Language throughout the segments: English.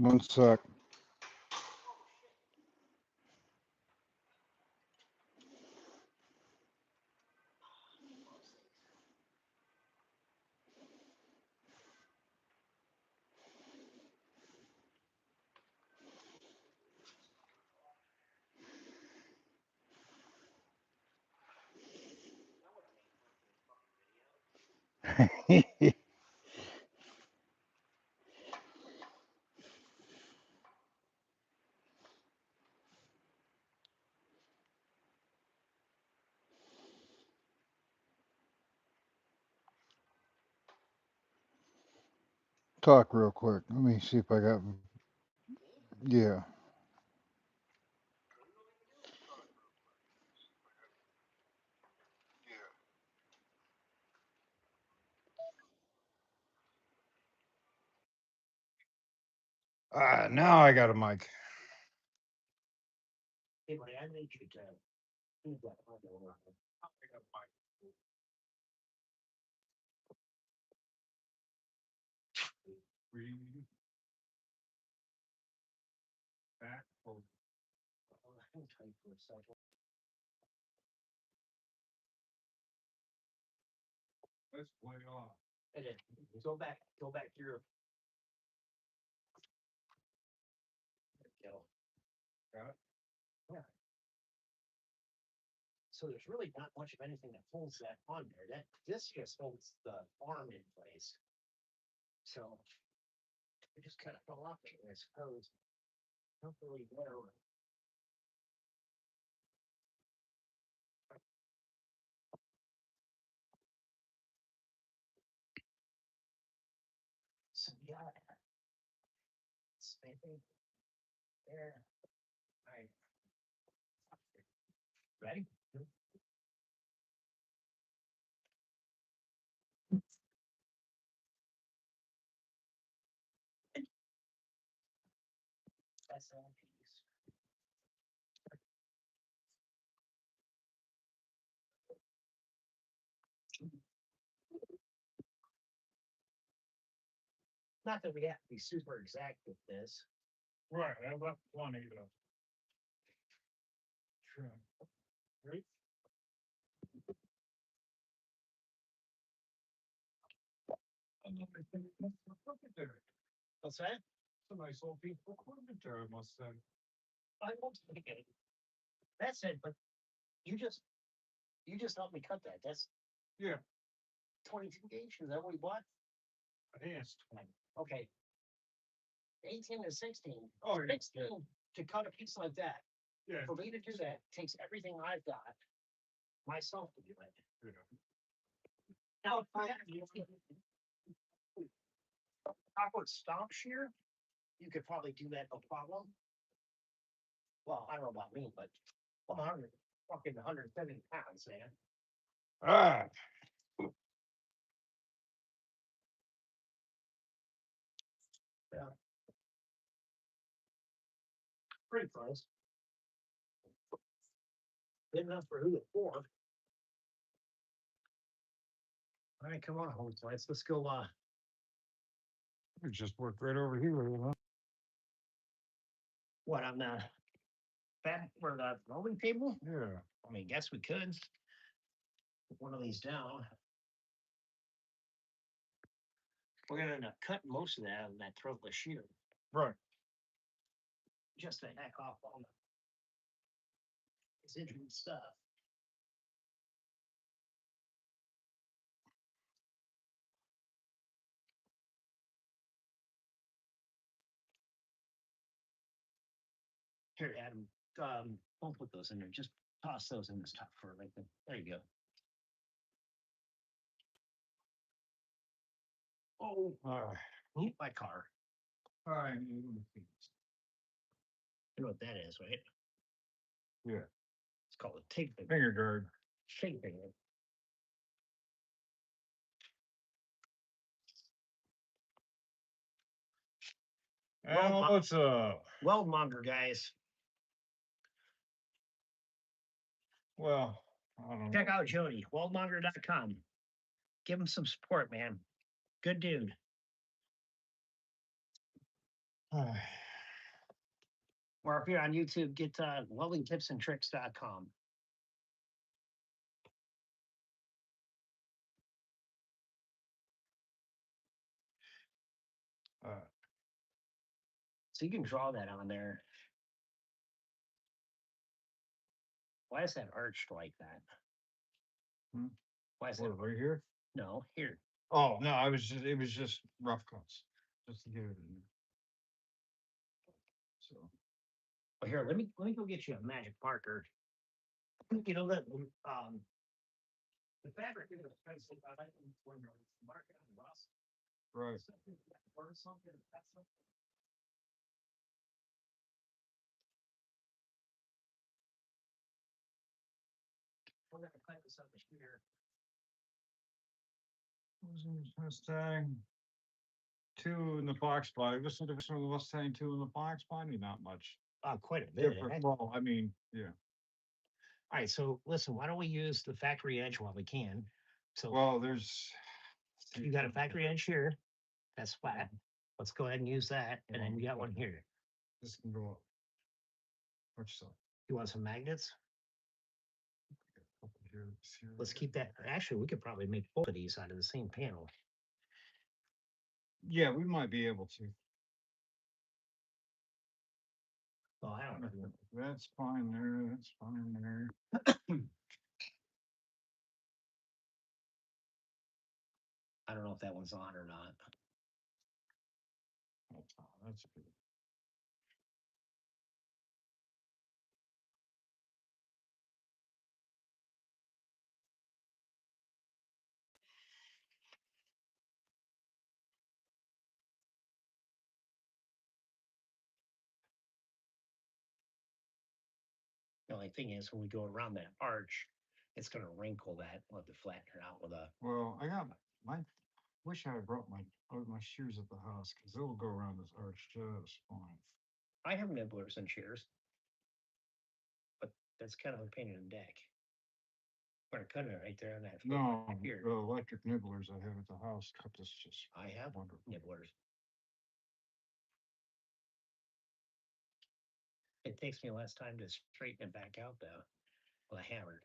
One sec. Talk real quick. Let me see if I got. Yeah. Now I got a mic. Hey, buddy, I need you to do that. Back or hang tight for a second. That's way off. And then go back to your. There you go. Got it? Yeah. So there's really not much of anything that holds that on there. This just holds the arm in place. So it just kind of fell off there, I suppose. Hopefully better. So yeah, maybe there. All right. Ready? That's all piece. Not that we have to be super exact with this. Right, I left plenty to trim. Right? What's that? It's a nice old piece of equipment there, I must say. I won't take it. That's it, but you just helped me cut that. That's 22 gauge. Is that what you bought? I think it's 20. Okay. 18 to 16. Oh, 16 to cut a piece like that. Yeah. For me to do that takes everything I've got myself to do it. Yeah. Now, if I have awkward stomp shear, you could probably do that no problem. Well, I don't know about me, but I'm 170 pounds, man. Ah. Yeah. Pretty close. Good enough for who it's for. All right, come on, home slice. Let's go. It just worked right over here, huh? What on the back for the rolling table? Yeah. I mean, guess we could put one of these down. We're gonna end up cutting most of that in that throatless shear. Right. Just to heck off all the residual stuff. Here, Adam, don't put those in there. Just toss those in this top for like the, there you go. Oh, my car. All right. You know what that is, right? Yeah. It's called a tape Finger guard. Tape finger. Well, what's up? Weldmonger, guys. Well, I don't know. Check out Jody, weldmonger.com. Give him some support, man. Good dude. Or if you're on YouTube, get weldingtipsandtricks.com. So you can draw that on there. Why is that arched like that? Hmm? Why is What, that? right here? No, here. Oh no, it was just rough cuts, just to get it in. So Well, here, let me go get you a magic marker. You know that the fabric is expensive. I like when you mark it on rust. right. Or something. That's something. We're gonna clamp this up here. Mustang. 2 in the box body. This is the Mustang 2 in the box body. Not much Quite a bit. different. Well, I mean, yeah. All right, so listen, why don't we use the factory edge while we can? So Well, there's. you got a factory edge here. That's flat. Let's go ahead and use that. And then you got one here. This can go up. Which side? You want some magnets? Here, Let's keep that. Actually, we could probably make both of these out of the same panel. Yeah, we might be able to. Oh, I don't know. That's fine there. That's fine there. I don't know if that one's on or not. That's good. The only thing is when we go around that arch, it's gonna wrinkle that. We'll have to flatten it out with a. Well, I got my. Wish I had brought my shears at the house because it will go around this arch just fine. I have nibblers and shears, but that's kind of a pain in the neck. We're cutting it right there on that. No, here. the electric nibblers I have at the house cut this just. I have wonderful. nibblers. It takes me less time to straighten it back out though with a hammer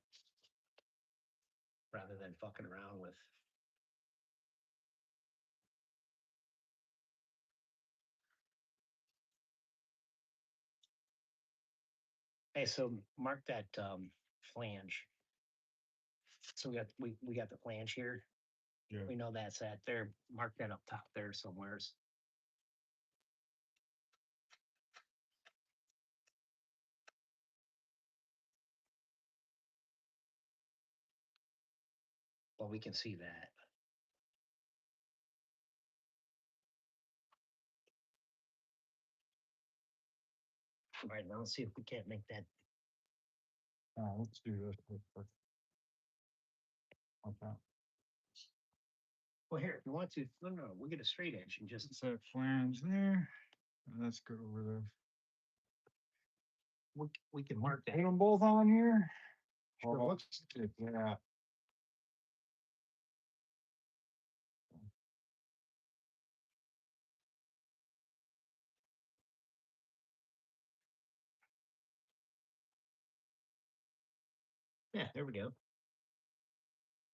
rather than fucking around with. Hey, so mark that flange. So we got the flange here. Yeah. We know that's at there. Mark that up top there somewheres. Well, we can see that. All right, now let's see if we can't make that. Let's do this. Okay. Well, here, if you want to, no, we'll get a straight edge and just. It's that flange there. Let's go over there. We can mark that. Put them both on here. Sure. Oh, looks good. Yeah. Yeah, there we go.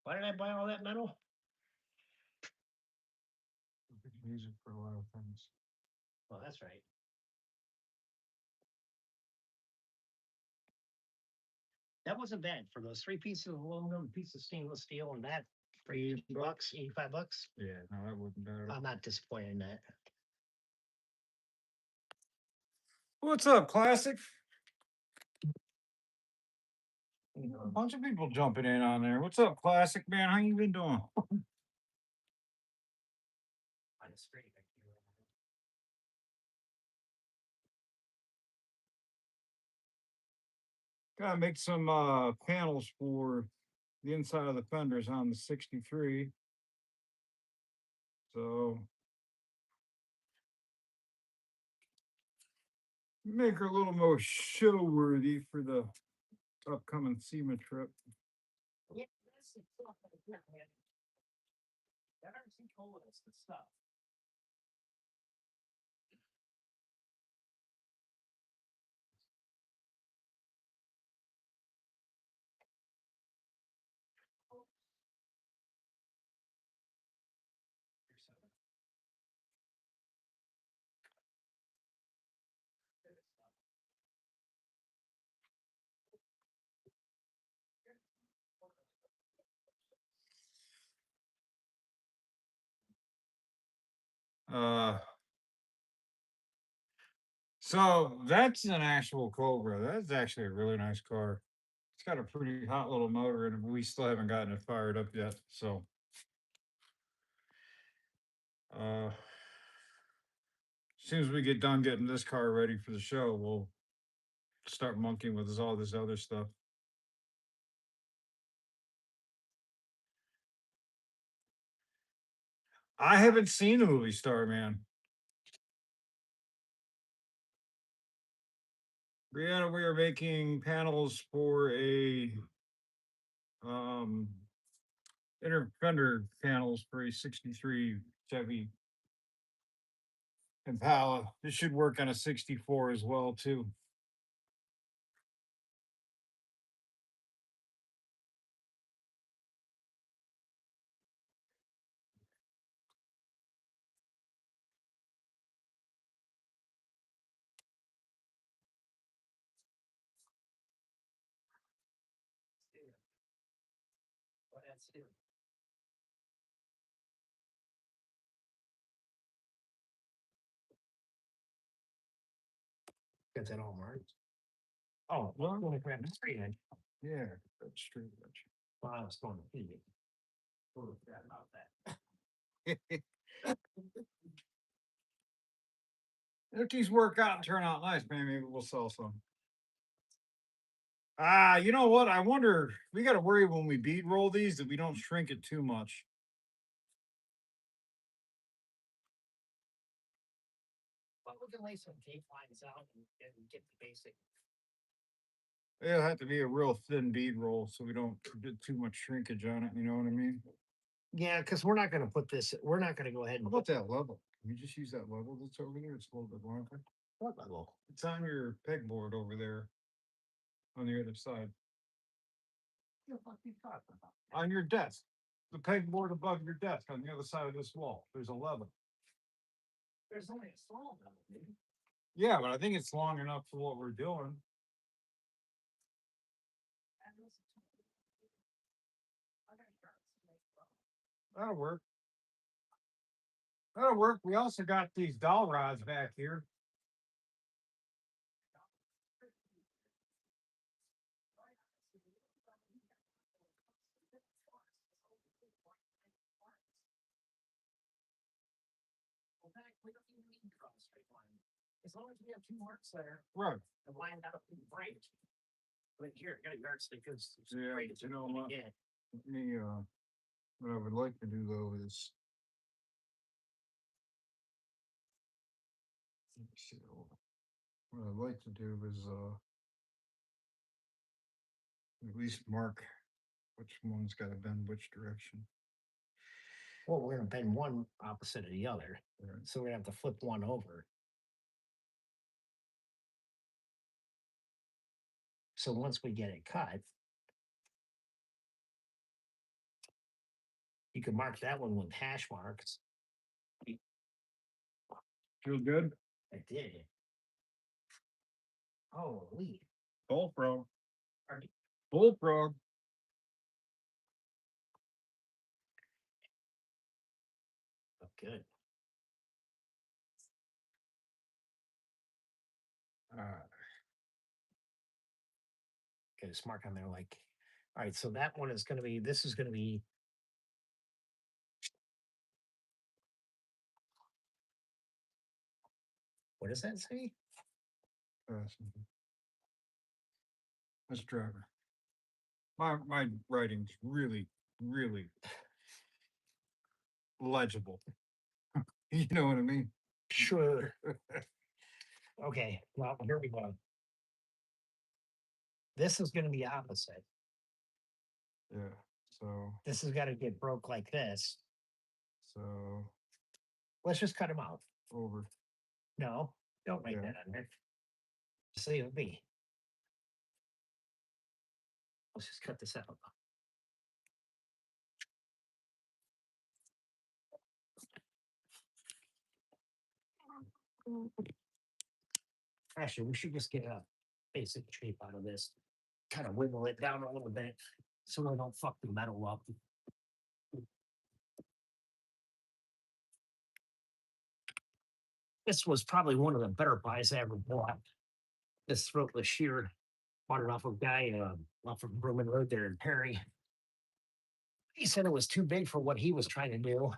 Why did I buy all that metal? We can use it for a lot of things. Well, that's right. That wasn't bad for those 3 pieces of aluminum, piece of stainless steel, and that for $80, $85. Yeah, no, that wouldn't matter. I'm not disappointed in that. What's up, Classic? A bunch of people jumping in on there. What's up, Classic, man? How you been doing? Gotta make some panels for the inside of the fenders on the 63. So make her a little more show worthy for the upcoming SEMA trip. Yeah, that's the stuff man. That RC cola is the stuff. So that's an actual Cobra. That's actually a really nice car. It's got a pretty hot little motor in it, but we still haven't gotten it fired up yet. So, as soon as we get done getting this car ready for the show, we'll start monkeying with all this other stuff. I haven't seen the movie Starman. Brianna, we are making panels for a um inner fender panels for a 63 Chevy Impala. This should work on a 64 as well, too. Well, that's it. Got that all marked? Oh, well, I'm gonna grab the straight edge. Yeah, that's true. Well, I was going to feed it. Totally forgot about that. If these work out and turn out nice, man, maybe we'll sell some. You know what? I wonder, we got to worry when we bead roll these that we don't shrink it too much. But we can lay some tape lines out and get the basic. It'll have to be a real thin bead roll so we don't get too much shrinkage on it. You know what I mean? Yeah, because we're not gonna put this, we're not gonna go ahead How and about put that level? Can you just use that level that's over there? It's a little bit longer. what level? It's on your pegboard over there on the other side. What the fuck are you talking about? On your desk. The pegboard above your desk on the other side of this wall. There's a level. There's only a small level, maybe. Yeah, but I think it's long enough for what we're doing. That'll work. That'll work. We also got these dowel rods back here. We don't even need to draw a straight line. As long as we have two marks there, Right. the line out in right. But here, got a yardstick because it's Yeah, great. but you know what? Yeah. Me, what I would like to do though is let me see, what I'd like to do is at least mark which one's got to bend which direction. Well, we're gonna bend one opposite of the other, Right. so we're gonna have to flip one over. So once we get it cut, you can mark that one with hash marks. Feel good? I did. Holy. Bullfrog. Pardon? Bullfrog. Oh, good. Get a smart on there like, all right, so that one is gonna be, this is gonna be. What does that say? That's driver. My writing's really, really legible. You know what I mean? Sure. Okay, well, here we go. This is gonna be opposite. Yeah. So This has gotta get broke like this. so Let's just cut them out. over. No, don't write Yeah. that on there. Just leave it be. Let's just cut this out. Actually, we should just get a basic shape out of this. Kind of wiggle it down a little bit so we don't fuck the metal up. This was probably one of the better buys I ever bought. This throatless shear, bought it off a guy off of Bruman Road there in Perry. He said it was too big for what he was trying to do.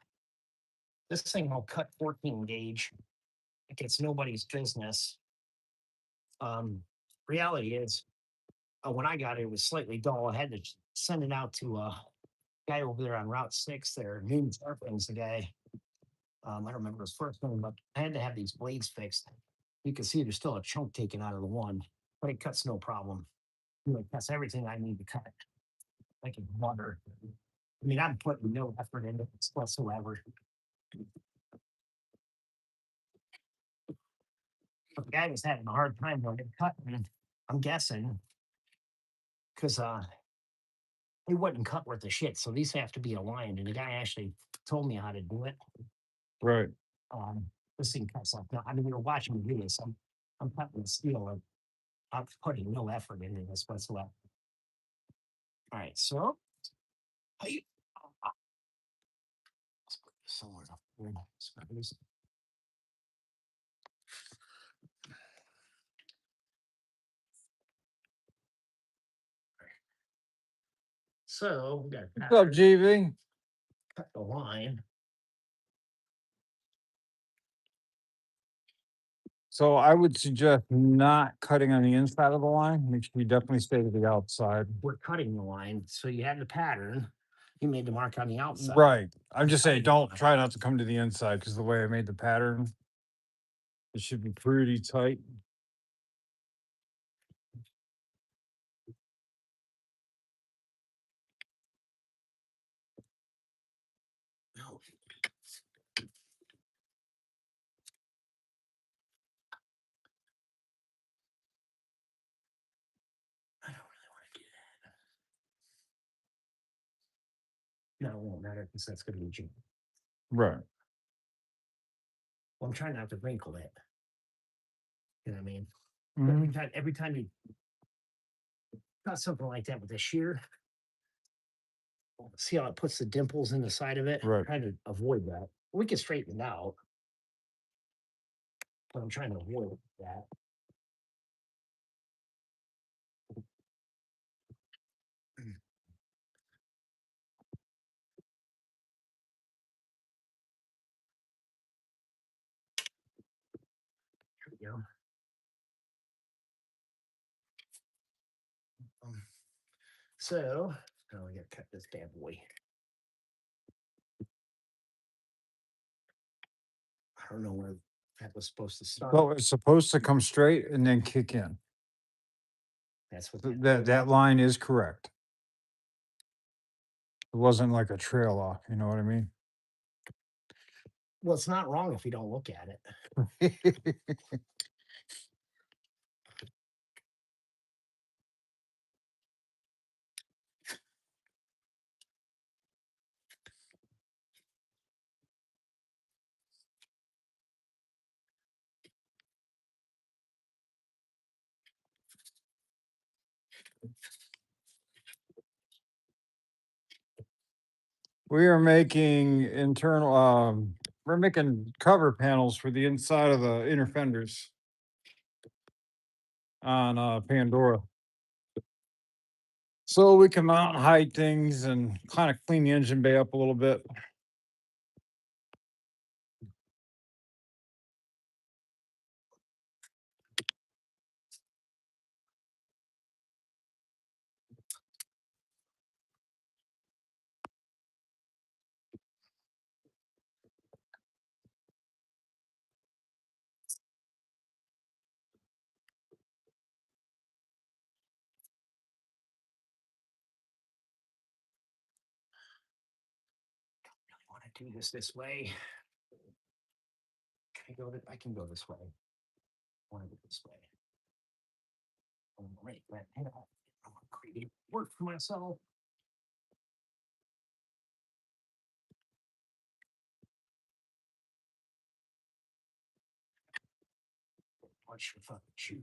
This thing will cut 14 gauge. Like it's nobody's business. Reality is, when I got it, it was slightly dull. I had to send it out to a guy over there on Route 6 there. Noon Sharpens, the guy. I don't remember his first name, but I had to have these blades fixed. You can see there's still a chunk taken out of the one, but it cuts no problem. It cuts everything I need to cut, like in butter. I mean, I'm putting no effort into this whatsoever. But the guy was having a hard time when it cut, and I'm guessing because they wouldn't cut worth a shit. So these have to be aligned. And the guy actually told me how to do it. Right. Um, this thing cuts like that. I mean, you're watching me do this. I'm cutting the steel and I'm putting no effort into this whatsoever. All right, so I let's put this somewhere up here. So we got What's up, GV? cut the line. So I would suggest not cutting on the inside of the line. Make sure you definitely stay to the outside. We're cutting the line. So you had the pattern. You made the mark on the outside. Right. I'm just saying, cutting the don't line. try not to come to the inside because the way I made the pattern, it should be pretty tight. No. I don't really want to do that. No, it won't matter because that's going to be June. Right. Well, I'm trying not to wrinkle it. You know what I mean? Mhm. Every time you cut something like that with a shear, see how it puts the dimples in the side of it? Right. I'm trying to avoid that. We can straighten it out, but I'm trying to avoid that. There we go. So now we got to cut this bad boy. I don't know where that was supposed to start. Well, it's supposed to come straight and then kick in. That's what That line is correct. It wasn't like a trail off, you know what I mean? Well, it's not wrong if you don't look at it. We are making internal, we're making cover panels for the inside of the inner fenders on Pandora. So we can mount and hide things and kind of clean the engine bay up a little bit. I want to do this way. I can go this way. I want to go this way. All right, but I want to create work for myself. Watch your fucking shoe.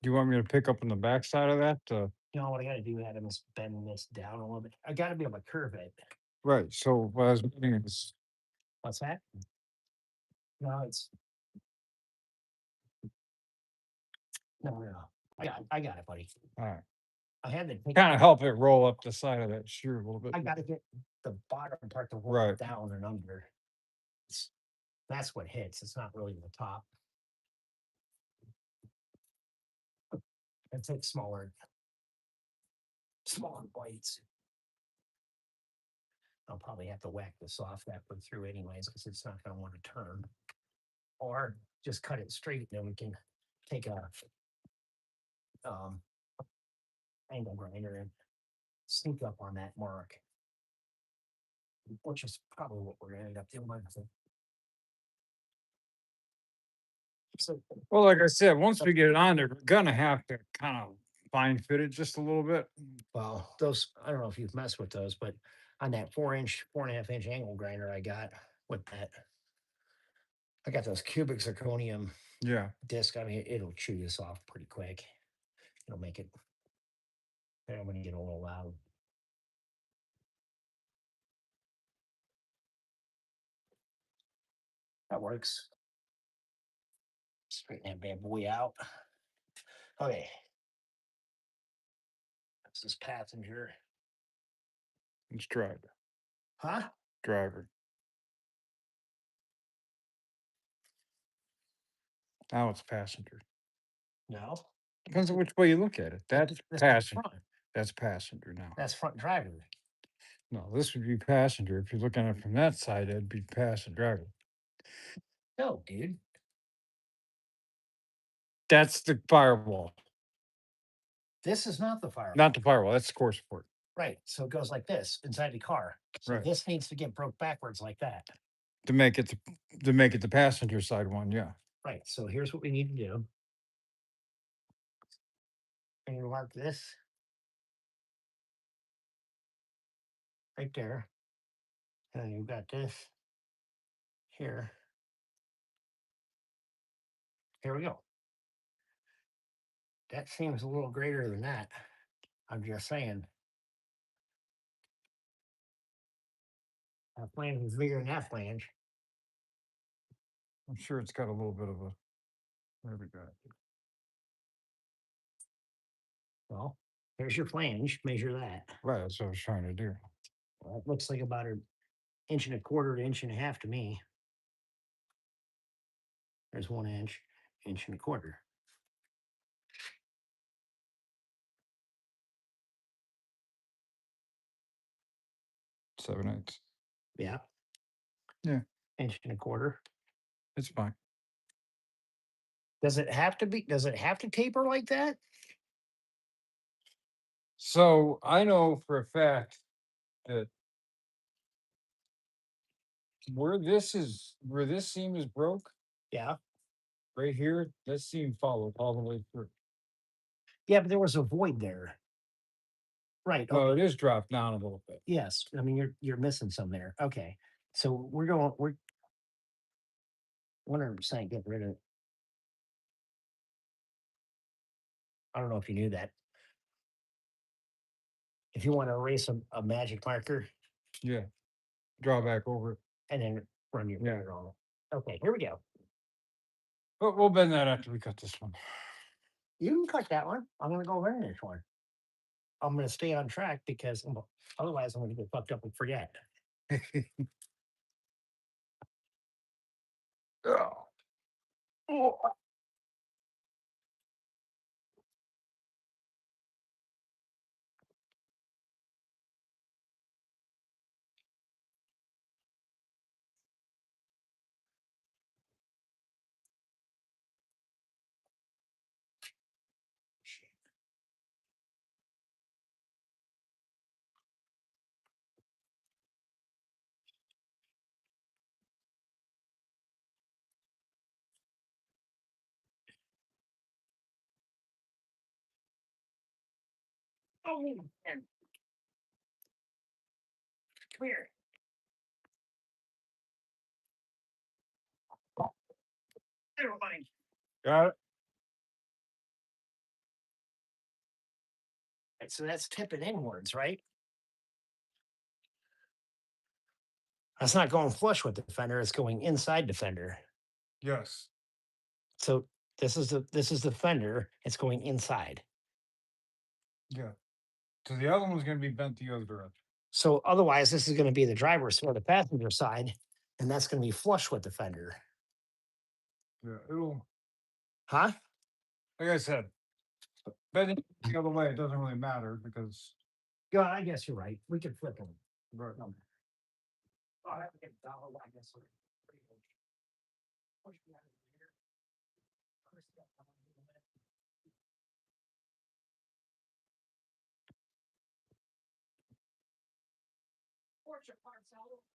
Do you want me to pick up on the backside of that? You know what I gotta do, Adam, is bend this down a little bit. I gotta be able to curve it. Right. So what I was meaning is, What's that? No, it's no. I got it, buddy. all right, I had to take. kind of help it roll up the side of that shoe a little bit. I gotta get the bottom part to roll Right. down and under. It's, that's what hits. It's not really the top. I take smaller bites. I'll probably have to whack this off that one through anyways, because it's not gonna want to turn. Or just cut it straight, then we can take a um angle grinder and sneak up on that mark, which is probably what we're gonna end up doing. So, Well, like I said, once we get it on there, we're gonna have to kind of fine fit it just a little bit. well, those, I don't know if you've messed with those, but on that 4 inch, 4.5 inch angle grinder I got with that, I got those cubic zirconium Yeah. disc. I mean, it'll chew this off pretty quick. It'll make it, I'm gonna get a little loud. That works. Straighten that bad boy out. Okay. This is passenger. It's driver. Huh? Driver. Now it's passenger. No. Depends on which way you look at it. That's This is passenger. front. That's passenger now. That's front driver. No, this would be passenger. If you're looking at it from that side, it'd be passenger driver. No, dude. That's the firewall, This is not the fire. not the firewall. That's the core support. Right. So it goes like this inside the car. So Right. this needs to get broke backwards like that. To make it the passenger side one, yeah. Right. So here's what we need to do. And you mark this right there. And then you've got this here. Here we go. That seems a little greater than that. I'm just saying. That flange is bigger than that flange. I'm sure it's got a little bit of a. There we go. Well, here's your flange. Measure that. Right, that's what I was trying to do. Well, it looks like about an inch and a quarter to inch and a half to me. There's 1 inch, inch and a quarter. Seven eighths. Yeah. Yeah. Inch and a quarter. It's fine. Does it have to be? Does it have to taper like that? So I know for a fact that where this seam is broke Yeah. right here, that seam followed all the way through. Yeah, but there was a void there. Right. No, Okay. it is dropped down a little bit. Yes. I mean, you're missing some there. Okay. So we're 100% get rid of. I don't know if you knew that. If you want to erase a magic marker Yeah. Draw back over it. and then run your Yeah. finger on it. Okay, here we go. But we'll bend that after we cut this one. You can cut that one. I'm gonna go burn this one. I'm gonna stay on track because otherwise I'm gonna get fucked up and forget. Oh. Oh, man. Come here. There, buddy. Got it? right, so that's tipping inwards, right? That's not going flush with the fender, it's going inside the fender. Yes. So this is the fender, it's going inside. Yeah. So the other one's gonna be bent the other direction. So otherwise, this is going to be the driver's or the passenger side, and that's going to be flush with the fender. Yeah, it'll, Huh? like I said, bending the other way, it doesn't really matter because. Yeah, I guess you're right. We could flip them. Right. Oh, I have to get a dollar, I guess. Push me out of here.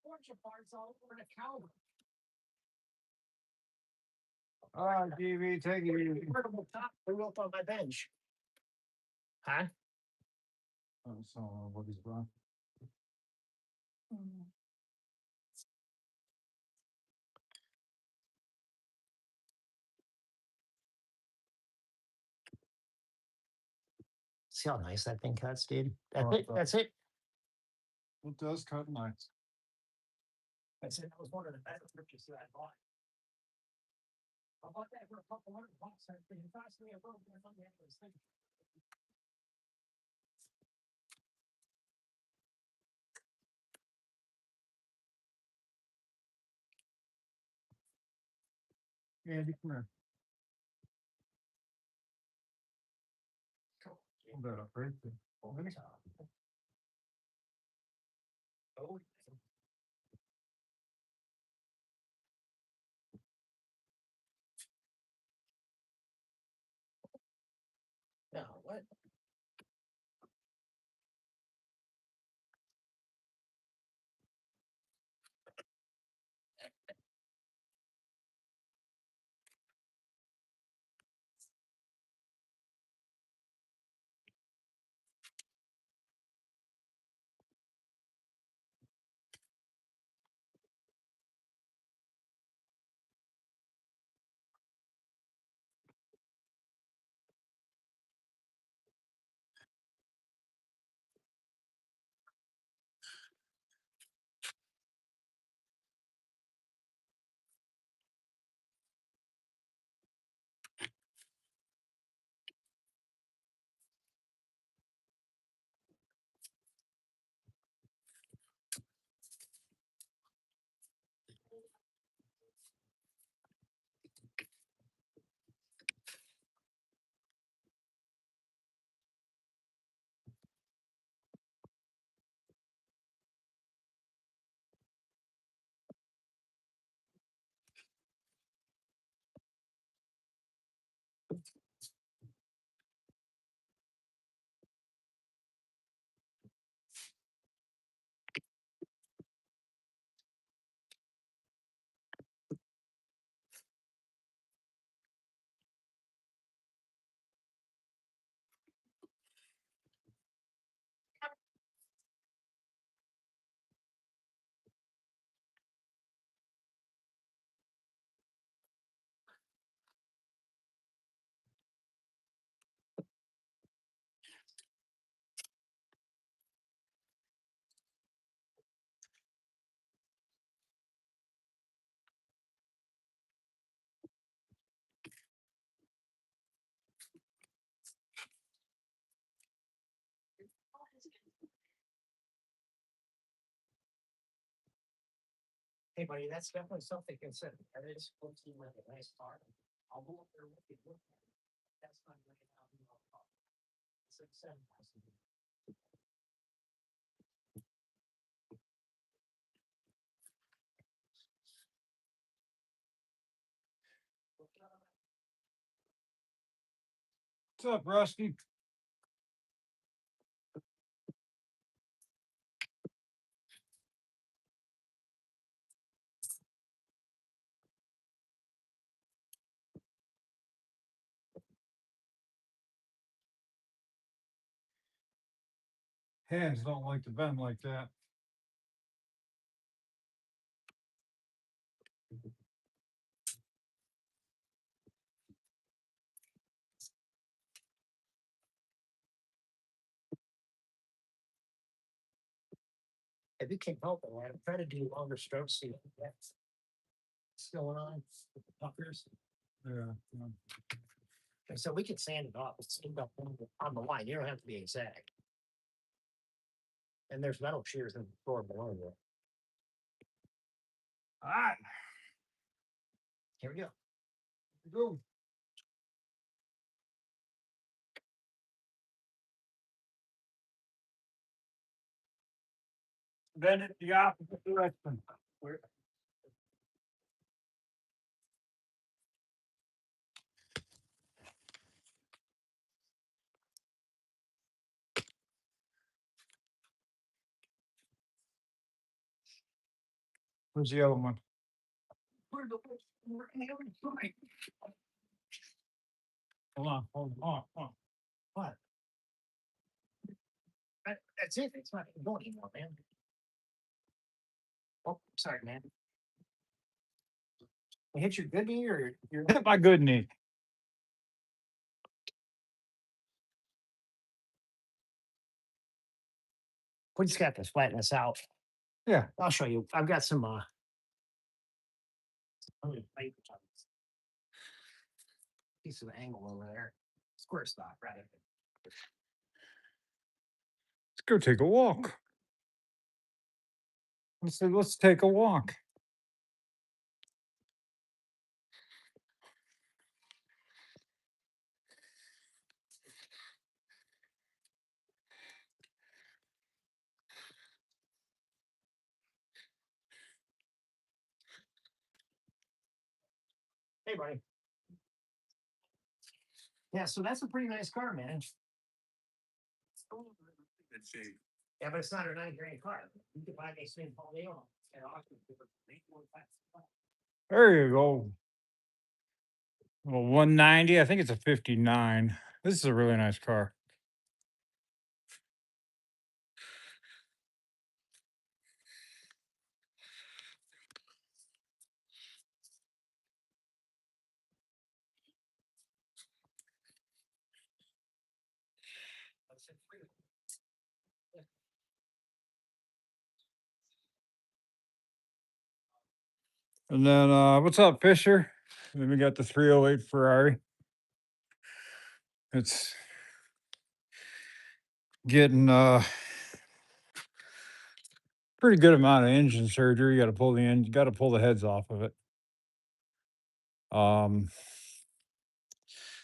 Fortune parts all over the counter. All right, DV, take it easy. Convertible top blew up on my bench. Huh? Oh, so what is wrong? See how nice that thing cuts, dude? Oh, That's it. It does cut nice. That's it. That was one of the better purchases that I bought. I bought that for a couple $100. It cost me a little bit of money. Andy, come here. Hold that up right there. Ready? Oh, no, what? Hey, buddy, that's definitely something to consider. That is supposed to be like a nice car. I'll go up there with you. Look at it. That's not like $1,000 car. It's like 7,000. What's up, Rusty? Hands don't like to bend like that. If you can't help it, I'm trying to do longer strokes. See what's going on with the puckers. Yeah. And so we can sand it off. It's end up on the line. You don't have to be exact. And there's metal shears in the floor below you. All right. Here we go. Go. Bend it the opposite direction. Where? Where's the other one? Where the right. Hold on, hold on. What? That's it. It's not going anymore, man. Oh, sorry, man. You hit your good knee or your Hit my good knee. we just got to flatten this out. Yeah. I'll show you. I've got some piece of angle over there. Square stop, right? Let's go take a walk. Let's take a walk. Hey, buddy. Yeah, so that's a pretty nice car, man. Yeah, but it's not a $9,000 car. You can buy these things all day long at auction for $8,500. There you go. Well, 190. I think it's a 59. This is a really nice car. And then what's up, Fisher? Then we got the 308 Ferrari. It's getting pretty good amount of engine surgery. You got to pull the heads off of it.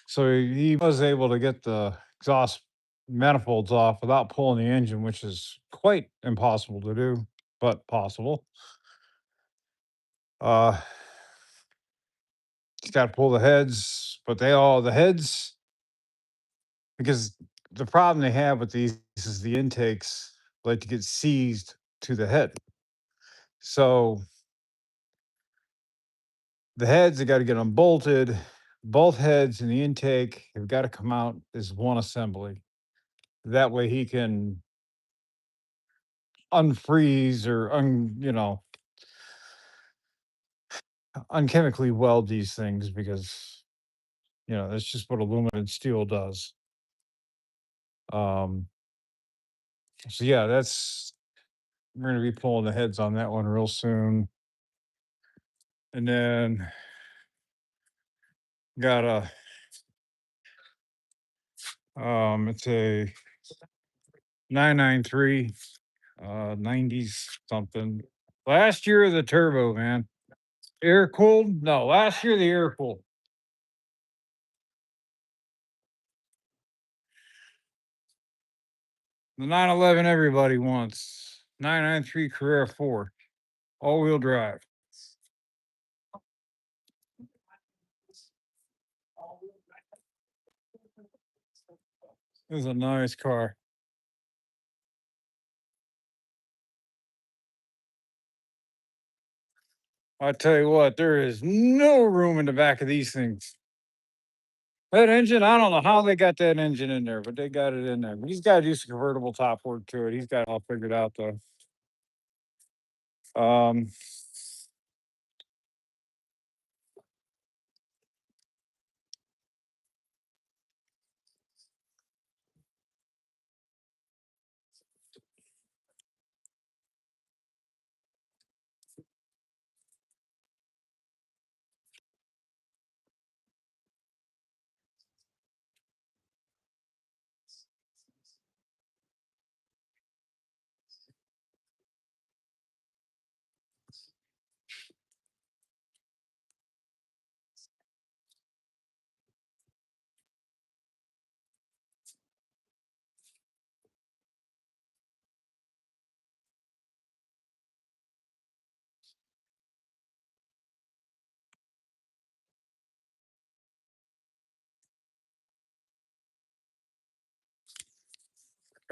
So he was able to get the exhaust manifolds off without pulling the engine, which is quite impossible to do, but possible. He's got to pull the heads, but the heads, because the problem they have with these is the intakes like to get seized to the head. So the heads, they got to get them bolted. Both heads and the intake have got to come out as one assembly. That way he can unfreeze or unchemically weld these things because that's just what aluminum and steel does. So yeah, we're gonna be pulling the heads on that one real soon. And then got it's a 993 90s something. Last year the turbo, man. Air cooled? No, last year the air cooled. The 911 everybody wants. 993 Carrera 4. All-wheel drive. It was a nice car. I tell you what, there is no room in the back of these things. That engine, I don't know how they got that engine in there, but they got it in there. He's got to do some convertible top work to it. He's got it all figured out though. Um,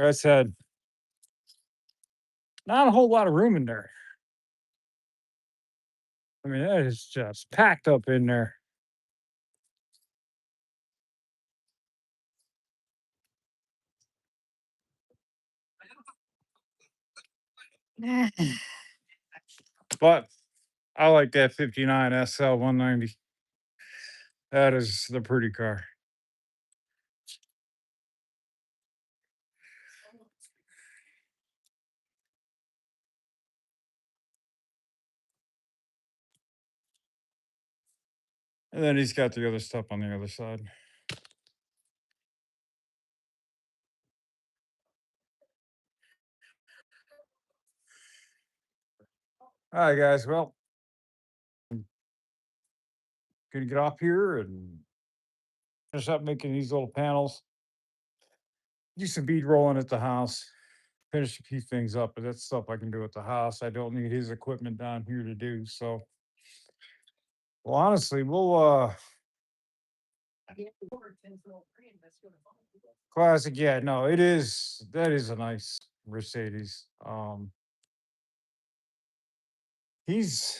I said, not a whole lot of room in there. I mean, that is just packed up in there. But I like that 59 SL 190. That is the pretty car. And then he's got the other stuff on the other side. All right, guys. Well, gonna get off here and finish up making these little panels. Do some bead rolling at the house. Finish a few things up, but that's stuff I can do at the house. I don't need his equipment down here to do. So, well, honestly, we'll classic. Yeah, no, it is. That is a nice Mercedes. He's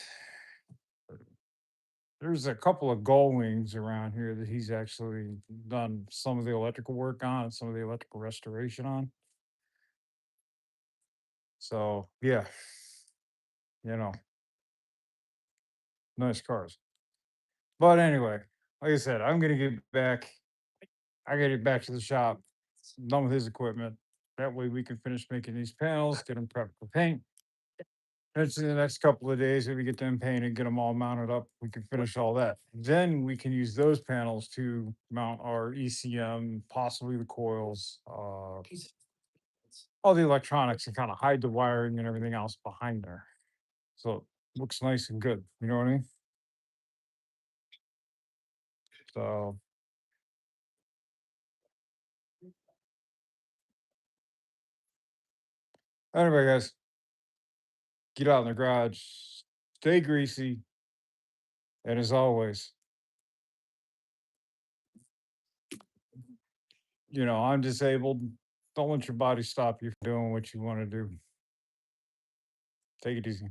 there's a couple of gull wings around here that he's actually done some of the electrical work on and some of the electrical restoration on. So yeah, you know, nice cars. But anyway, like I said, I'm gonna get back. I gotta get back to the shop, done with his equipment. That way we can finish making these panels, get them prepped for paint. Eventually, the next couple of days, when we get them painted, get them all mounted up, we can finish all that. Then we can use those panels to mount our ECM, possibly the coils, all the electronics, and kind of hide the wiring and everything else behind there. So it looks nice and good. You know what I mean? So anyway, guys, get out in the garage, stay greasy, and as always, I'm disabled. Don't let your body stop you from doing what you want to do. Take it easy.